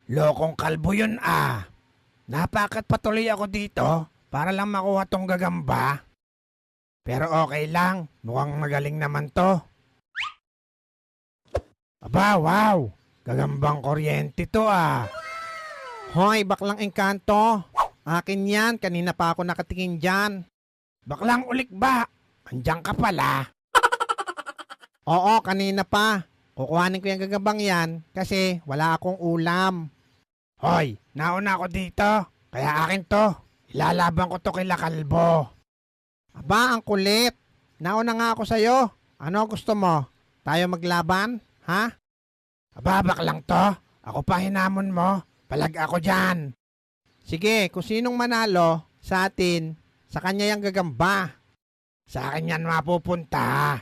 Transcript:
Lokong kalbo yun Napakat patuloy ako dito para lang makuha tong gagamba. Pero okay lang, mukhang magaling naman to. Aba, wow! Gagambang kuryente to Hoy, baklang engkanto. Akin yan, kanina pa ako nakatingin dyan. Baklang ulik ba? Andiyan ka pala. Oo, kanina pa. Kukuhanin ko yung gagambang yan kasi wala akong ulam. Hoy, nauna ako dito. Kaya akin to. Ilalaban ko to kila kalbo. Aba, ang kulit. Nauna nga ako sa'yo. Ano gusto mo? Tayo maglaban? Ha? Aba, baklang to. Ako pa hinamon mo. Palag ako dyan. Sige, kung sinong manalo sa atin, sa kanya yung gagamba. Sa akin yan mapupunta.